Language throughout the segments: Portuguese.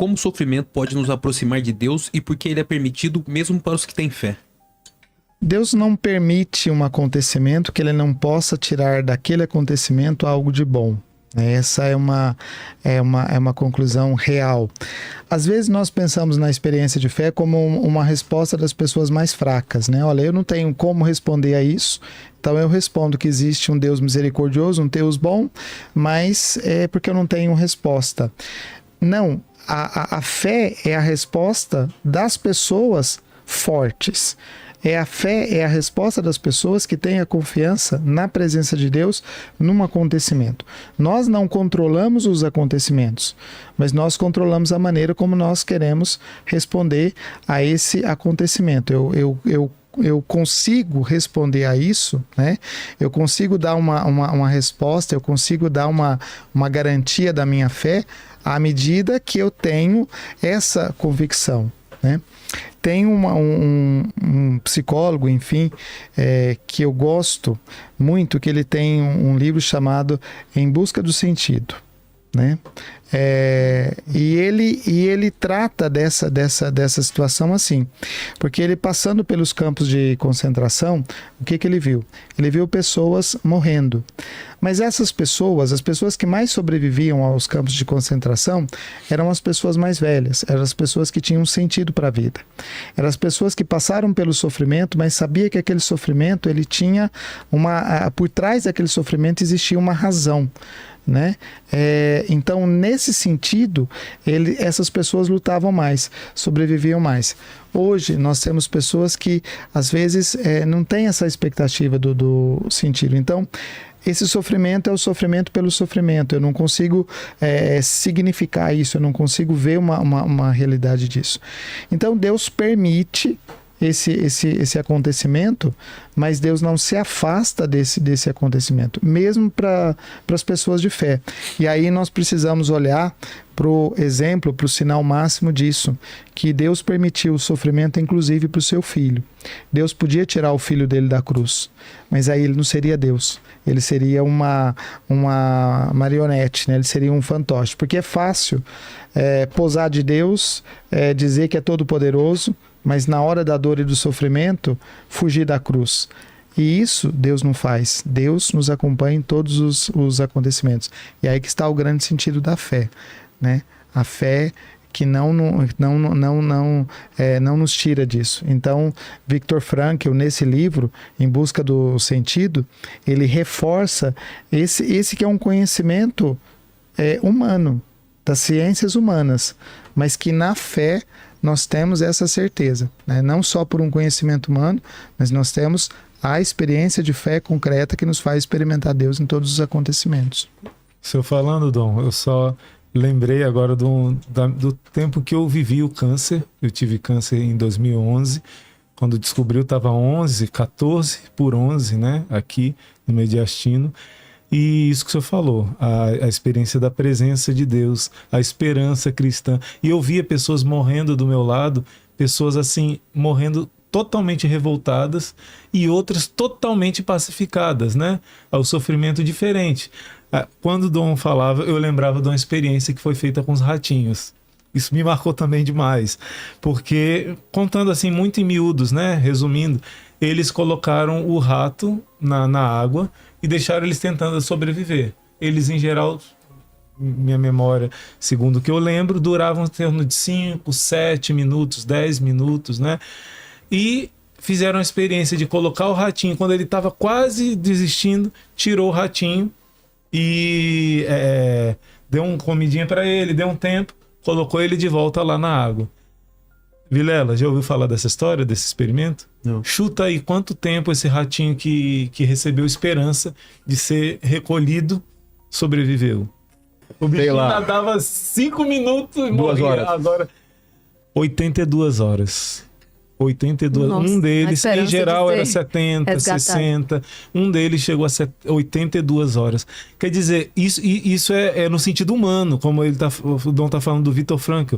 como o sofrimento pode nos aproximar de Deus e por que ele é permitido mesmo para os que têm fé? Deus não permite um acontecimento que ele não possa tirar daquele acontecimento algo de bom. Essa é uma conclusão real. Às vezes nós pensamos na experiência de fé como uma resposta das pessoas mais fracas, né? Olha, eu não tenho como responder a isso, então eu respondo que existe um Deus misericordioso, um Deus bom, mas é porque eu não tenho resposta. Não, a fé é a resposta das pessoas fortes. A fé é a resposta das pessoas que têm a confiança na presença de Deus num acontecimento. Nós não controlamos os acontecimentos, mas nós controlamos a maneira como nós queremos responder a esse acontecimento. Eu consigo responder a isso, né? Eu consigo dar uma resposta, eu consigo dar uma garantia da minha fé à medida que eu tenho essa convicção, né? Tem um psicólogo, enfim, que eu gosto muito, que ele tem um livro chamado Em Busca do Sentido, né? E ele trata dessa situação assim, porque ele passando pelos campos de concentração, o que ele viu? Ele viu pessoas morrendo, mas essas pessoas, as pessoas que mais sobreviviam aos campos de concentração, eram as pessoas mais velhas, eram as pessoas que tinham sentido para a vida, eram as pessoas que passaram pelo sofrimento, mas sabia que aquele sofrimento, ele tinha por trás daquele sofrimento existia uma razão, né? Então, nesse sentido, essas pessoas lutavam mais, sobreviviam mais. Hoje, nós temos pessoas que, às vezes, não têm essa expectativa do sentido. Então, esse sofrimento é o sofrimento pelo sofrimento. Eu não consigo significar isso, eu não consigo ver uma realidade disso. Então, Deus permite esse acontecimento, mas Deus não se afasta desse acontecimento, mesmo para as pessoas de fé. E aí nós precisamos olhar para o exemplo, para o sinal máximo disso, que Deus permitiu o sofrimento, inclusive para o seu filho. Deus podia tirar o filho dele da cruz, mas aí ele não seria Deus, ele seria uma marionete, né? Ele seria um fantoche, porque é fácil posar de Deus, dizer que é todo poderoso, mas na hora da dor e do sofrimento, fugir da cruz. E isso Deus não faz. Deus nos acompanha em todos os acontecimentos. E aí que está o grande sentido da fé, né? A fé que não nos tira disso. Então, Viktor Frankl, nesse livro, Em Busca do Sentido, ele reforça esse que é um conhecimento humano, das ciências humanas, mas que na fé nós temos essa certeza, né? Não só por um conhecimento humano, mas nós temos a experiência de fé concreta que nos faz experimentar Deus em todos os acontecimentos. Se eu falando, Dom, eu só lembrei agora do tempo que eu vivi o câncer. Eu tive câncer em 2011. Quando descobriu, estava 14 por 11, né? Aqui no mediastino. E isso que o senhor falou, a experiência da presença de Deus, a esperança cristã. E eu via pessoas morrendo do meu lado, pessoas assim, morrendo totalmente revoltadas e outras totalmente pacificadas, né? Ao sofrimento diferente. Quando o Dom falava, eu lembrava de uma experiência que foi feita com os ratinhos. Isso me marcou também demais, porque, contando assim muito em miúdos, né? Resumindo, eles colocaram o rato na água e deixaram eles tentando sobreviver. Eles, em geral, minha memória, segundo o que eu lembro, duravam em torno de 5, 7 minutos, 10 minutos, né? E fizeram a experiência de colocar o ratinho, quando ele estava quase desistindo, tirou o ratinho e deu uma comidinha para ele, deu um tempo, colocou ele de volta lá na água. Vilela, já ouviu falar dessa história, desse experimento? Não. Chuta aí quanto tempo esse ratinho que recebeu esperança de ser recolhido sobreviveu. O bichinho nadava 5 minutos e 2 morria. horas. Agora, 82 horas. 82. Nossa, Um deles, a em esperança geral, de ser era 70, resgatado. 60. Um deles chegou a 82 horas. Quer dizer, isso é no sentido humano, como o Dom está falando do Viktor Frankl.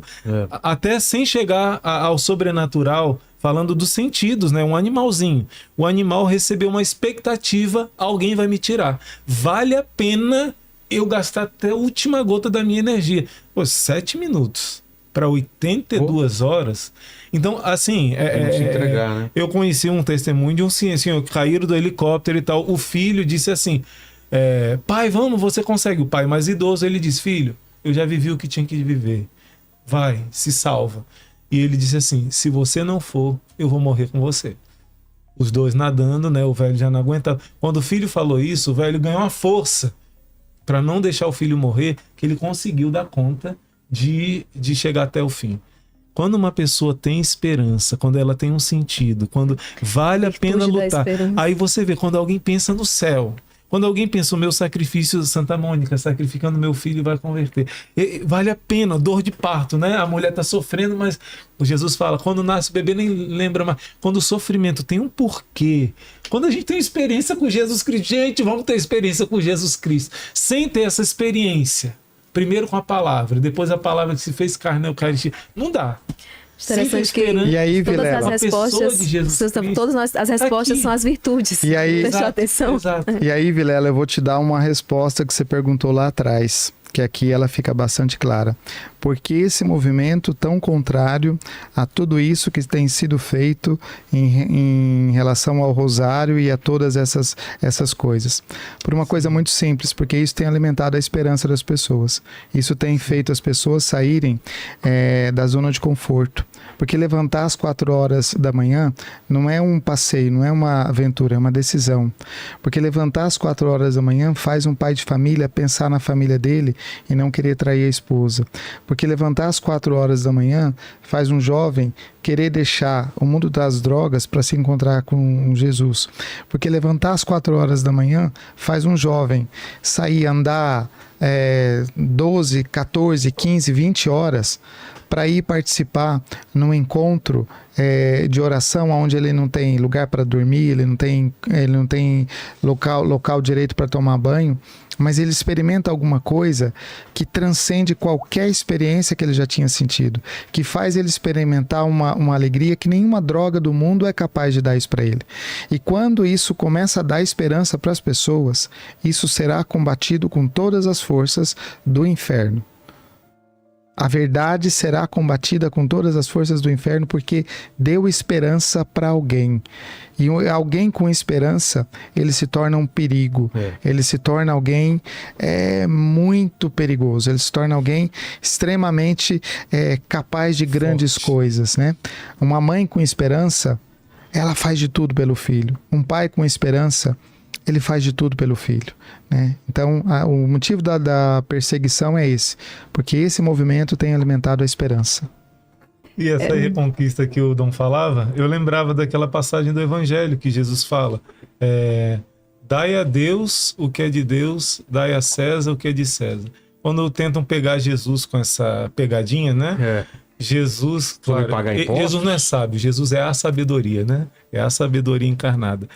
Até sem chegar ao sobrenatural, falando dos sentidos, né? Um animalzinho. O animal recebeu uma expectativa, alguém vai me tirar. Vale a pena eu gastar até a última gota da minha energia. Pô, 7 minutos. para 82 horas. Então, assim, Não se entregar, né? eu conheci um testemunho de um senhor que caíram do helicóptero e tal. O filho disse assim, pai, vamos, você consegue. O pai mais idoso, ele disse, filho, eu já vivi o que tinha que viver. Vai, se salva. E ele disse assim, se você não for, eu vou morrer com você. Os dois nadando, né? O velho já não aguentava. Quando o filho falou isso, o velho ganhou uma força para não deixar o filho morrer, que ele conseguiu dar conta de chegar até o fim. Quando uma pessoa tem esperança, quando ela tem um sentido, quando vale a pena lutar, aí você vê, quando alguém pensa no céu, quando alguém pensa, o meu sacrifício, Santa Mônica, sacrificando meu filho vai converter. Vale a pena, dor de parto, né? A mulher está sofrendo, mas o Jesus fala, quando nasce o bebê nem lembra mais. Quando o sofrimento tem um porquê, quando a gente tem experiência com Jesus Cristo, gente, vamos ter experiência com Jesus Cristo. Sem ter essa experiência, primeiro com a palavra, depois a palavra que se fez carne na Eucaristia, não dá. Interessante que e aí, todas Vilela, as respostas, as respostas são as virtudes. E aí, prestou atenção? Exato. E aí, Vilela, eu vou te dar uma resposta que você perguntou lá atrás, que aqui ela fica bastante clara. Por que esse movimento tão contrário a tudo isso que tem sido feito em relação ao rosário e a todas essas coisas? Por uma coisa muito simples, porque isso tem alimentado a esperança das pessoas. Isso tem feito as pessoas saírem da zona de conforto. Porque levantar às 4 horas da manhã não é um passeio, não é uma aventura, é uma decisão. Porque levantar às 4 horas da manhã faz um pai de família pensar na família dele e não querer trair a esposa. Porque levantar às 4 horas da manhã faz um jovem querer deixar o mundo das drogas para se encontrar com Jesus. Porque levantar às 4 horas da manhã faz um jovem sair, andar 12, 14, 15, 20 horas para ir participar num encontro de oração onde ele não tem lugar para dormir, ele não tem local direito para tomar banho, mas ele experimenta alguma coisa que transcende qualquer experiência que ele já tinha sentido, que faz ele experimentar uma alegria que nenhuma droga do mundo é capaz de dar isso para ele. E quando isso começa a dar esperança para as pessoas, isso será combatido com todas as forças do inferno. A verdade será combatida com todas as forças do inferno porque deu esperança para alguém. E alguém com esperança, ele se torna um perigo. Ele se torna alguém muito perigoso. Ele se torna alguém extremamente capaz de grandes coisas, né? Uma mãe com esperança, ela faz de tudo pelo filho. Um pai com esperança, ele faz de tudo pelo filho, né? Então, o motivo da perseguição é esse, porque esse movimento tem alimentado a esperança. E essa reconquista que o Dom falava, eu lembrava daquela passagem do Evangelho que Jesus fala, dai a Deus o que é de Deus, dai a César o que é de César. Quando tentam pegar Jesus com essa pegadinha, né? Jesus, claro, Jesus não é sábio, Jesus é a sabedoria, né? É a sabedoria encarnada.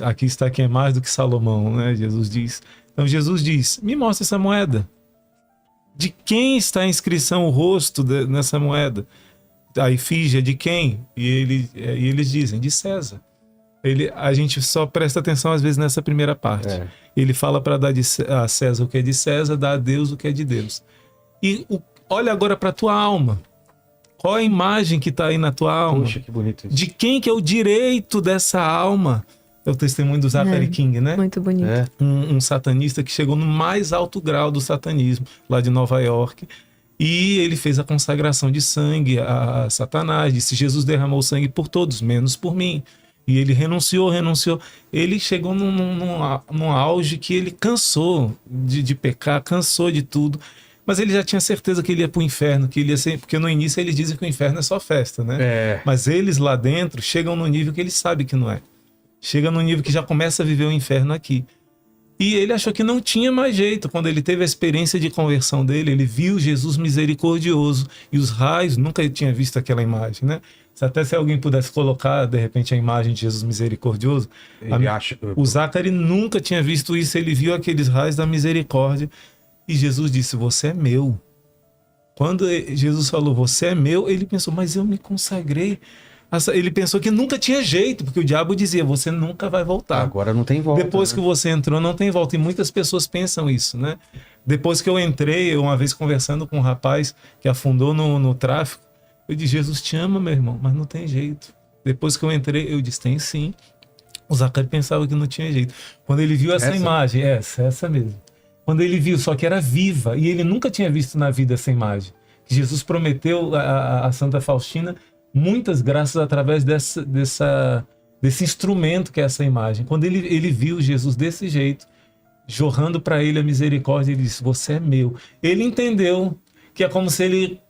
Aqui está quem é mais do que Salomão, né? Jesus diz. Então Jesus diz, me mostra essa moeda. De quem está a inscrição, o rosto nessa moeda? A efígie de quem? E eles dizem, de César. A gente só presta atenção às vezes nessa primeira parte. Ele fala para dar a César o que é de César, dar a Deus o que é de Deus. E olha agora para a tua alma. Qual a imagem que está aí na tua alma? Puxa, que bonito isso. De quem que é o direito dessa alma? É o testemunho do Zachary King, né? Muito bonito. Um satanista que chegou no mais alto grau do satanismo, lá de Nova York. E ele fez a consagração de sangue a Satanás. Disse, Jesus derramou sangue por todos, menos por mim. E ele renunciou. Ele chegou num auge que ele cansou de pecar, cansou de tudo. Mas ele já tinha certeza que ele ia para o inferno, que ele ia ser, porque no início eles dizem que o inferno é só festa, né? Mas eles lá dentro chegam no nível que eles sabem que não é. Chega no nível que já começa a viver o inferno aqui. E ele achou que não tinha mais jeito. Quando ele teve a experiência de conversão dele, ele viu Jesus misericordioso. E os raios, nunca tinha visto aquela imagem, né? Até se alguém pudesse colocar, de repente, a imagem de Jesus misericordioso, o Zachary nunca tinha visto isso. Ele viu aqueles raios da misericórdia. E Jesus disse, você é meu. Quando Jesus falou, você é meu, ele pensou, mas eu me consagrei. Ele pensou que nunca tinha jeito, porque o diabo dizia, você nunca vai voltar. Agora não tem volta. Depois que você entrou, não tem volta. E muitas pessoas pensam isso, né? Depois que eu entrei, eu uma vez conversando com um rapaz que afundou no tráfico, eu disse, Jesus te ama, meu irmão, mas não tem jeito. Depois que eu entrei, eu disse, tem sim. O Zacarias pensava que não tinha jeito. Quando ele viu essa imagem, essa mesmo. Quando ele viu, só que era viva, e ele nunca tinha visto na vida essa imagem. Jesus prometeu a Santa Faustina muitas graças através desse instrumento que é essa imagem. Quando ele viu Jesus desse jeito, jorrando para ele a misericórdia, ele disse, você é meu. Ele entendeu que é como se ele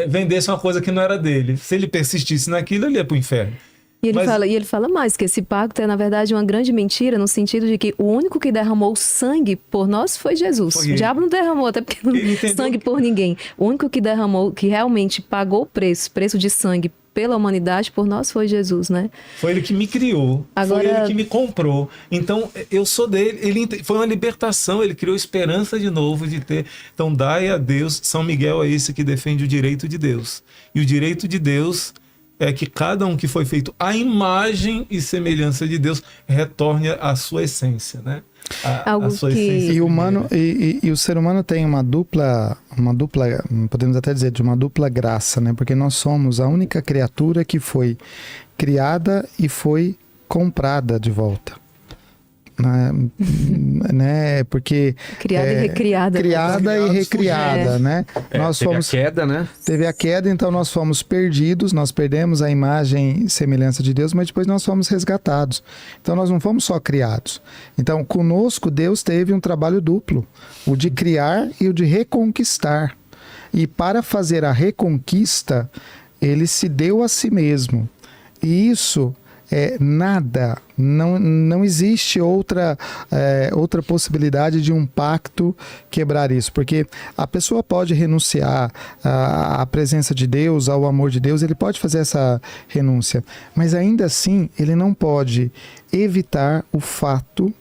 vendesse uma coisa que não era dele. Se ele persistisse naquilo, ele ia para o inferno. E ele fala mais, que esse pacto é, na verdade, uma grande mentira, no sentido de que o único que derramou sangue por nós foi Jesus. O diabo não derramou, até porque não sangue por ninguém. O único que derramou, que realmente pagou o preço de sangue pela humanidade, por nós foi Jesus, né? Foi ele que me criou, foi ele que me comprou. Então, eu sou dele. Foi uma libertação, ele criou esperança de novo de ter. Então, dai a Deus, São Miguel é esse que defende o direito de Deus. E o direito de Deus é que cada um que foi feito à imagem e semelhança de Deus retorne à sua essência, né? A sua essência. E o ser humano tem uma dupla, podemos até dizer, de uma dupla graça, né? Porque nós somos a única criatura que foi criada e foi comprada de volta. Né? Porque criada e recriada. Criada e recriada, né? Nós teve fomos, a queda, né? Teve a queda, então nós fomos perdidos, nós perdemos a imagem e semelhança de Deus, mas depois nós fomos resgatados. Então nós não fomos só criados. Então conosco Deus teve um trabalho duplo, o de criar e o de reconquistar. E para fazer a reconquista, ele se deu a si mesmo. E isso nada, não existe outra possibilidade de um pacto quebrar isso, porque a pessoa pode renunciar à presença de Deus, ao amor de Deus, ele pode fazer essa renúncia, mas ainda assim ele não pode evitar o fato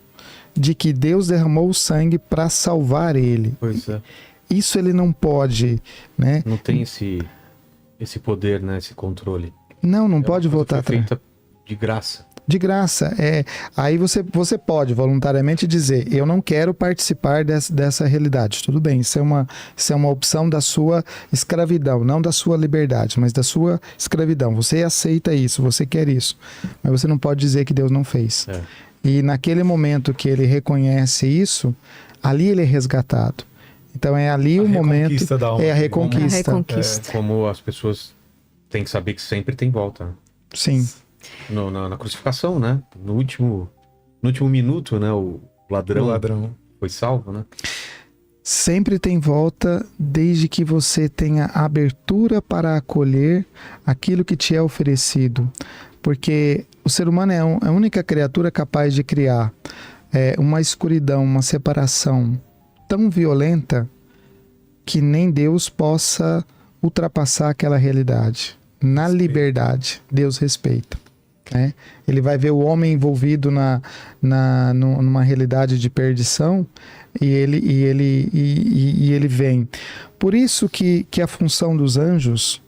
de que Deus derramou o sangue para salvar ele. Pois é. Isso ele não pode, né? Não tem esse poder, né? Esse controle. Não pode voltar atrás. De graça. De graça. Aí você pode voluntariamente dizer, eu não quero participar dessa realidade. Tudo bem, isso é uma opção da sua escravidão, não da sua liberdade, mas da sua escravidão. Você aceita isso, você quer isso. Mas você não pode dizer que Deus não fez. E naquele momento que ele reconhece isso, ali ele é resgatado. Então é ali o momento... Da alma. É a reconquista. Como as pessoas têm que saber que sempre tem volta. Sim. Na crucificação, né? No último minuto, né? O ladrão foi salvo, né? Sempre tem volta, desde que você tenha abertura para acolher aquilo que te é oferecido. Porque o ser humano é a única criatura capaz de criar uma escuridão, uma separação tão violenta que nem Deus possa ultrapassar aquela realidade. Na liberdade, Deus respeita. Ele vai ver o homem envolvido numa realidade de perdição e ele vem. Por isso que a função dos anjos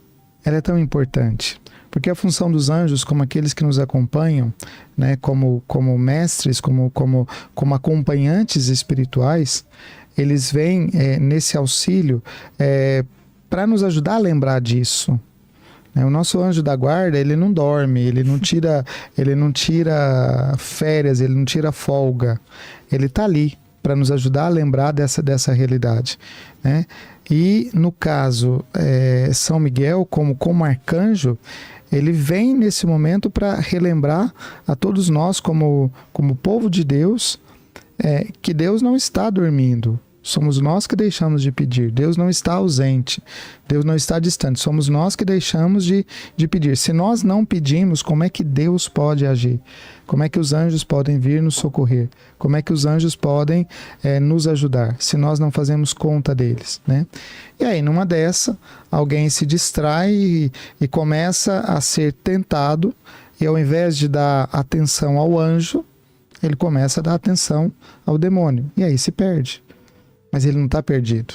ela é tão importante. Porque a função dos anjos, como aqueles que nos acompanham, né, como mestres, como acompanhantes espirituais, eles vêm nesse auxílio para nos ajudar a lembrar disso. O nosso anjo da guarda, ele não dorme, ele não tira férias, ele não tira folga. Ele está ali para nos ajudar a lembrar dessa realidade, né? E no caso, São Miguel, como arcanjo, ele vem nesse momento para relembrar a todos nós, como povo de Deus, que Deus não está dormindo. Somos nós que deixamos de pedir. Deus não está ausente. Deus não está distante. Somos nós que deixamos de pedir. Se nós não pedimos, como é que Deus pode agir? Como é que os anjos podem vir nos socorrer? Como é que os anjos podem nos ajudar? Se nós não fazemos conta deles, né? E aí, numa dessa, alguém se distrai e começa a ser tentado. E ao invés de dar atenção ao anjo, ele começa a dar atenção ao demônio. E aí se perde. Mas ele não está perdido.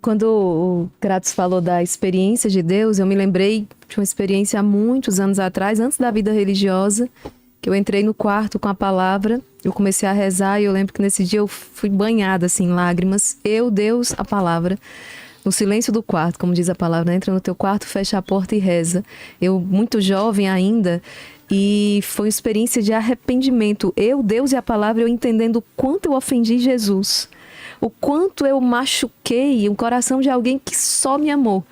Quando o Kratos falou da experiência de Deus, eu me lembrei de uma experiência há muitos anos atrás, antes da vida religiosa, que eu entrei no quarto com a palavra, eu comecei a rezar e eu lembro que nesse dia eu fui banhada assim, em lágrimas. Eu, Deus, a palavra. No silêncio do quarto, como diz a palavra, entra no teu quarto, fecha a porta e reza. Eu, muito jovem ainda, e foi uma experiência de arrependimento. Eu, Deus e a palavra, eu entendendo o quanto eu ofendi Jesus. O quanto eu machuquei o coração de alguém que só me amou.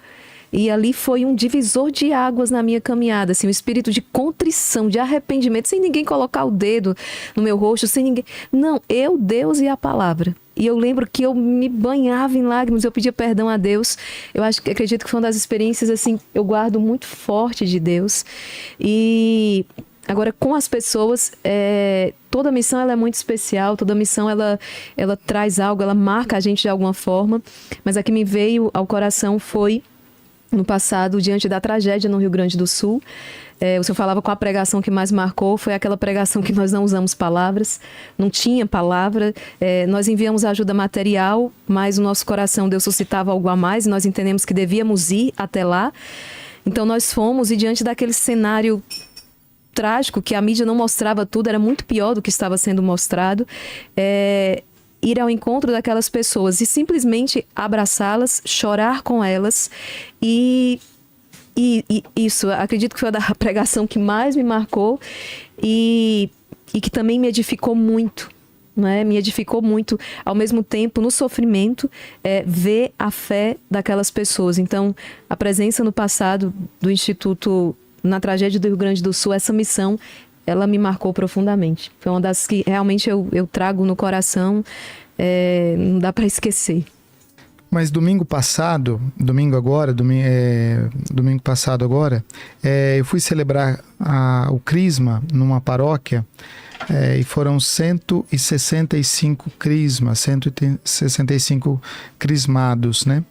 E ali foi um divisor de águas na minha caminhada, assim, um espírito de contrição, de arrependimento, sem ninguém colocar o dedo no meu rosto, sem ninguém... Não, eu, Deus e a palavra. E eu lembro que eu me banhava em lágrimas, eu pedia perdão a Deus. Eu acredito que foi uma das experiências, assim, eu guardo muito forte de Deus. E agora, com as pessoas, toda missão ela é muito especial, toda missão ela traz algo, ela marca a gente de alguma forma. Mas a que me veio ao coração foi... No passado, diante da tragédia no Rio Grande do Sul, o senhor falava com a pregação que mais marcou, foi aquela pregação que nós não usamos palavras, não tinha palavra, nós enviamos ajuda material, mas o nosso coração Deus suscitava algo a mais e nós entendemos que devíamos ir até lá. Então nós fomos e diante daquele cenário trágico, que a mídia não mostrava tudo, era muito pior do que estava sendo mostrado, ir ao encontro daquelas pessoas e simplesmente abraçá-las, chorar com elas e isso, acredito que foi a pregação que mais me marcou e que também me edificou muito, né? Me edificou muito, ao mesmo tempo, no sofrimento, ver a fé daquelas pessoas. Então, a presença no passado do Instituto, na tragédia do Rio Grande do Sul, essa missão, ela me marcou profundamente. Foi uma das que realmente eu trago no coração, não dá para esquecer. Mas domingo passado agora, eu fui celebrar o Crisma numa paróquia, e foram 165 crismas, 165 crismados, né?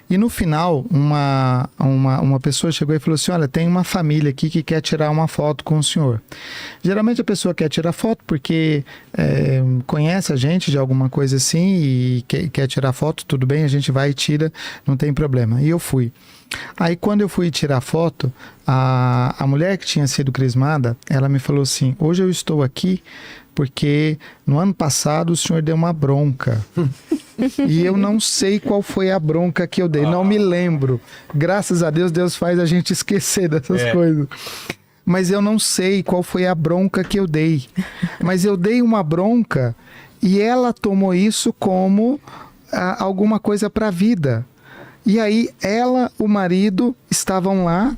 E no final, uma pessoa chegou e falou assim, olha, tem uma família aqui que quer tirar uma foto com o senhor. Geralmente a pessoa quer tirar foto porque conhece a gente de alguma coisa assim e quer tirar foto, tudo bem, a gente vai e tira, não tem problema. E eu fui. Aí quando eu fui tirar foto, a mulher que tinha sido crismada, ela me falou assim, hoje eu estou aqui porque no ano passado o senhor deu uma bronca. E eu não sei qual foi a bronca que eu dei, não me lembro. Graças a Deus, Deus faz a gente esquecer dessas coisas. Mas eu não sei qual foi a bronca que eu dei. Mas eu dei uma bronca e ela tomou isso como alguma coisa para a vida. E aí ela, o marido, estavam lá,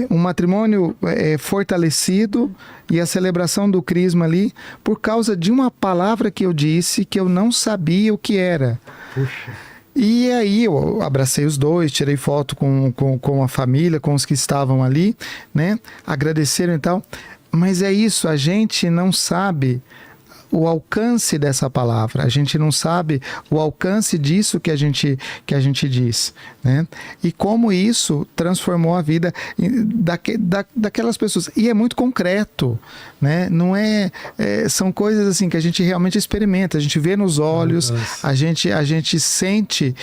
um matrimônio fortalecido e a celebração do crisma ali, por causa de uma palavra que eu disse que eu não sabia o que era. Puxa. E aí eu abracei os dois, tirei foto com a família, com os que estavam ali, né? Agradeceram e tal. Mas é isso, a gente não sabe o alcance dessa palavra, a gente não sabe o alcance disso que a gente diz, né? E como isso transformou a vida daquelas pessoas. E é muito concreto, né? Não são coisas assim que a gente realmente experimenta, a gente vê nos olhos, a gente sente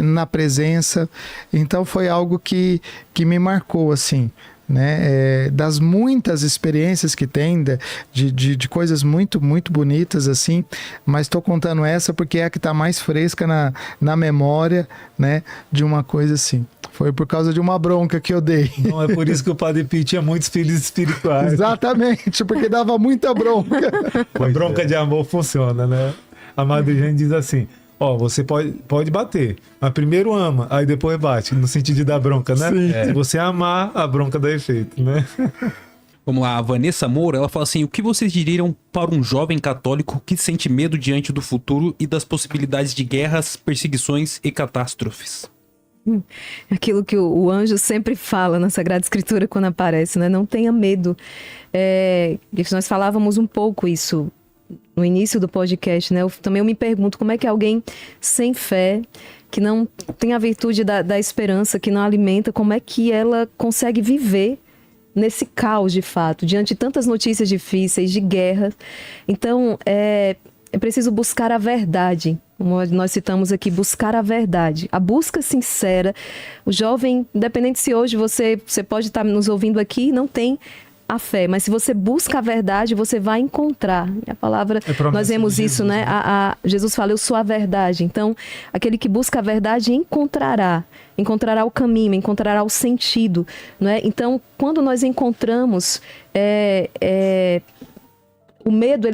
na presença. Então foi algo que me marcou, assim, né? Das muitas experiências que tem de coisas muito, muito bonitas assim, mas estou contando essa porque é a que está mais fresca na memória, né? De uma coisa assim. Foi por causa de uma bronca que eu dei. Não, é por isso que o Padre Pio tinha muitos filhos espirituais. Exatamente, porque dava muita bronca. A bronca de amor funciona, né? A Madre Jane diz assim, você pode bater, mas primeiro ama, aí depois bate, no sentido de dar bronca, né? Se você amar, a bronca dá efeito, né? Vamos lá, a Vanessa Moura, ela fala assim, o que vocês diriam para um jovem católico que sente medo diante do futuro e das possibilidades de guerras, perseguições e catástrofes? Aquilo que o anjo sempre fala na Sagrada Escritura quando aparece, né? Não tenha medo. Nós falávamos um pouco isso no início do podcast, né? Eu me pergunto como é que alguém sem fé, que não tem a virtude da esperança, que não alimenta, como é que ela consegue viver nesse caos de fato, diante de tantas notícias difíceis, de guerra. Então, é preciso buscar a verdade. Como nós citamos aqui, buscar a verdade. A busca sincera. O jovem, independente se hoje você pode estar nos ouvindo aqui e não tem a fé, mas se você busca a verdade, você vai encontrar. E a palavra, nós vemos isso, né? Jesus fala, eu sou a verdade. Então, aquele que busca a verdade encontrará o caminho, encontrará o sentido, né? Então, quando nós encontramos o medo,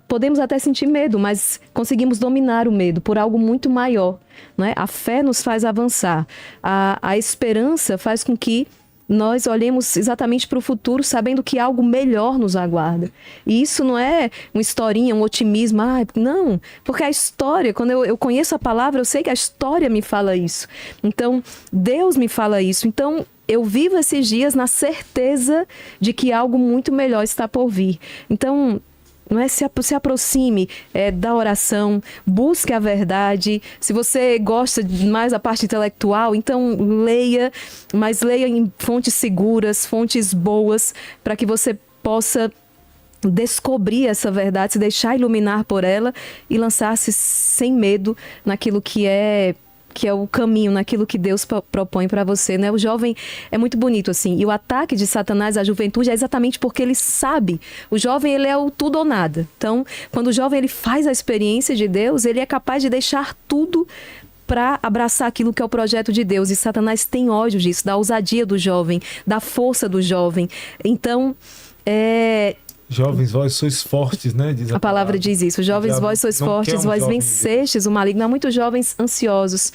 podemos até sentir medo, mas conseguimos dominar o medo por algo muito maior, né? A fé nos faz avançar. A esperança faz com que nós olhemos exatamente para o futuro, sabendo que algo melhor nos aguarda. E isso não é uma historinha, um otimismo. Não, porque a história, quando eu conheço a palavra, eu sei que a história me fala isso. Então, Deus me fala isso. Então, eu vivo esses dias na certeza de que algo muito melhor está por vir. Então, não é, se aproxime da oração, busque a verdade. Se você gosta mais da parte intelectual, então leia, mas leia em fontes seguras, fontes boas, para que você possa descobrir essa verdade, se deixar iluminar por ela e lançar-se sem medo naquilo que é o caminho, naquilo que Deus propõe para você, né? O jovem é muito bonito, assim. E o ataque de Satanás à juventude é exatamente porque ele sabe. O jovem, ele é o tudo ou nada. Então, quando o jovem ele faz a experiência de Deus, ele é capaz de deixar tudo para abraçar aquilo que é o projeto de Deus. E Satanás tem ódio disso, da ousadia do jovem, da força do jovem. Então, jovens, vós sois fortes, né? Diz a palavra diz isso. Jovens, vós sois fortes, vós vencestes o maligno. Há muitos jovens ansiosos,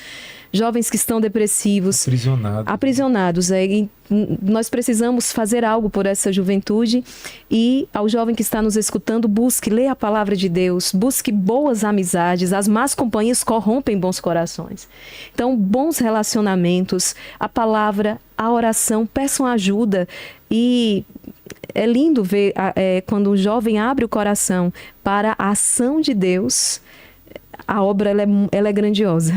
jovens que estão depressivos, aprisionados. E nós precisamos fazer algo por essa juventude. E ao jovem que está nos escutando, busque ler a palavra de Deus, busque boas amizades. As más companhias corrompem bons corações. Então, bons relacionamentos, a palavra, a oração, peçam ajuda. E é lindo ver quando o jovem abre o coração para a ação de Deus, a obra ela é grandiosa.